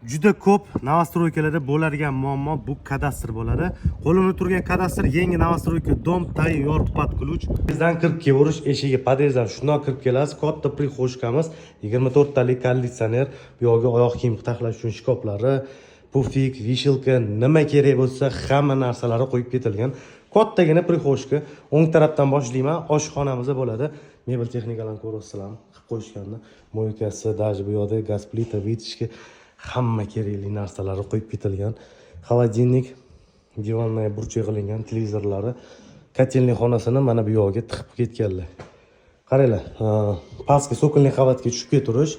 Juda ko'p novostroykalarda bo'ladigan muammo bu kadastr bo'ladi. Qo'limda turgan kadastr yangi novostroyka dom tayyor под ключ. Bizdan kirib kelish eshigi podyezddan shundoq kirib kelasiz. Katta prixoshkamiz, 24 talik konditsioner, bu yerga oyoq kiyim taxlash uchun shkoflari, pufik, vishilka, nima kerak bo'lsa hamma narsalari qo'yib ketilgan. Kattagina prixoshka. O'ng tarafdan boshlayman. Oshxonamizda bo'ladi. Mebel texnikalarni ko'rasizlar, qilib qo'yishganini. Moykasi, даже bu yerda gaz plita, vitishka hamma kerakli narsalari qo'yib ketilgan. Xolodilnik, divanная burchak qilingan, televizorlari, kotelnik xonasini mana bu yoqqa tiqib ketganlar. Qaranglar, pastki sokolli qavatga tushib ketirish.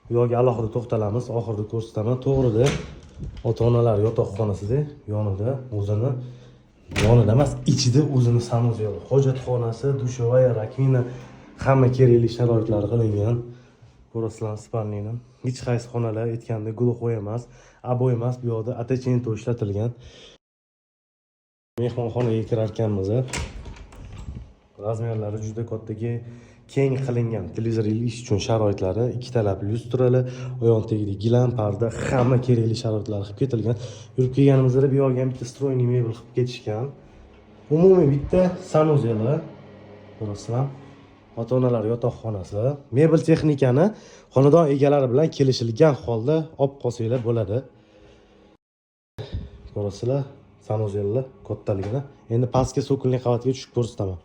Bu yoqqa alohida to'xtalamiz, oxirida ko'rsataman. To'g'rida ota-onalar yotoqxonasida yonida o'zini yonida emas, ichida o'zini sanuzel, hojatxonasi, dushovaya, rakvina, hamma kerakli sharoitlar qilingan. Ko'rasizlar spalniyni. Hech qaysi xonalar aytganda gulxo'y emas, aboy emas, bu yoqda atachento ishlatilgan. Mehmonxonaga kirarkanmiz. Razmerlari juda kattaga keng qilingan. Televizor ish uchun sharoitlari, ikkitalab lyustralar, oyoq tagida gilam, parda, hamma kerakli sharoitlar qilib ketilgan. Yurib kelganimizda bu yoqga ham bitta stroyniy mebel qilib ketishgan. Umumiy bitta sanuzeli. Ko'rasizlar. Ota-onalar yotoqxonasi, mebel texnikani xonadon egalari bilan kelishilgan holda olib qolsanglar bo'ladi. Ko'rasizlar, sanuzellar kattaligini. Endi pastki sokolli qavatga tushib ko'rsataman.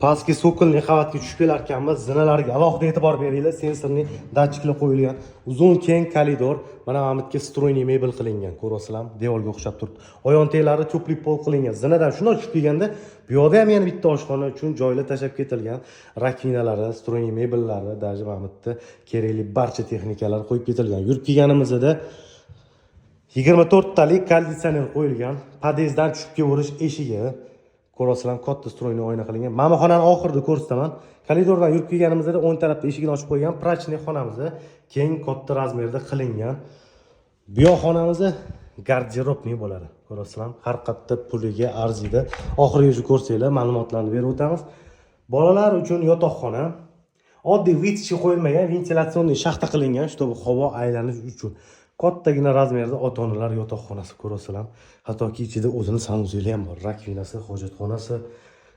Pastki sokolli qavatga tushib kelarkanmiz, zinalarga alohida e'tibor beringlar. Sensorli datchiklar qo'yilgan. Uzun keng koridor, mana bu yerga stroyniy mebel qilingan. Ko'rasizlar, devorga o'xshab turibdi. Oyoq-teglari to'plik pol qilingan. Zinadan shunday tushib kelganda, bu yerda ham yana bitta oshxona uchun joylar tashab ketilgan. Rakvinalari, stroyniy mebellari, даже mana bu yerda kerakli barcha texnikalar qo'yib ketilgan. Yurib kelganimizda 24 talik konditsioner qo'yilgan. Podyezddan tushib kelish eshigi. Ko'rasizlar, katta stroyniy oyna qilingan. Mana bu xonani oxirida ko'rsataman. Koridordan yurib kelganimizda o'ng tarafda eshigini ochib qo'ygan. Prachniy xonamiz keng katta razmerda qilingan. Bu yoq xonamiz garderobniy bo'ladi. Ko'rasizlar, har qatta puliga arziydi. Oxirigacha ko'rsanglar, ma'lumotlarni berib o'tamiz. Bolalar uchun yotoqxona. Oddiy vitishga qo'yilmagan, ventilyatsionni shaxta qilingan, чтобы havo aylanish uchun. Kattagina razmerda ota-onalar yotoqxonasi ko'rasizlar. Hattoki ichida o'zini sanuzeli ham bor. Rakvinasi, hojatxonasi,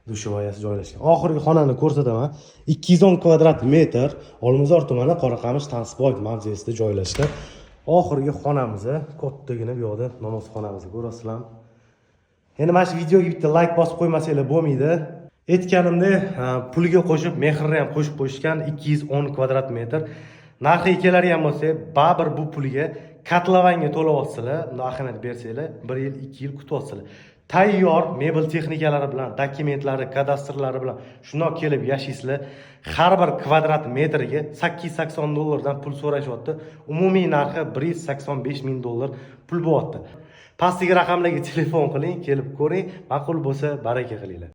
dushovayasi joylashgan. Oxirgi xonani ko'rsataman. 210 kvadrat metr, Olmazor tumani Qoraqamish Tansboy mavzesida joylashgan. Oxirgi xonamiz kattagina bu yoqda namozxonamiz ko'rasizlar. Endi mana shu videoga bitta like bosib qo'ymasanglar bo'lmaydi. Aytganimdek, puliga qo'shib, mehrni ham qo'shib qo'yishgan 210 kvadrat metr. Narxi kelari ham bo'lsa, baribir bu puliga kotlovanga to'lab olsizlar, unda ahamiyat bersanglar, 1 yil, 2 yil kutib olsizlar. Tayyor mebel texnikalari bilan, dokumentlari, kadastrlari bilan shundoq kelib yashaysizlar. Har bir kvadrat metriga 880 dollardan pul so'rashyapti. Umumiy narxi 185 ming dollar pul bo'lyapti. Pastdagi raqamlarga telefon qiling, kelib ko'ring, ma'qul bo'lsa baraka qilinglar.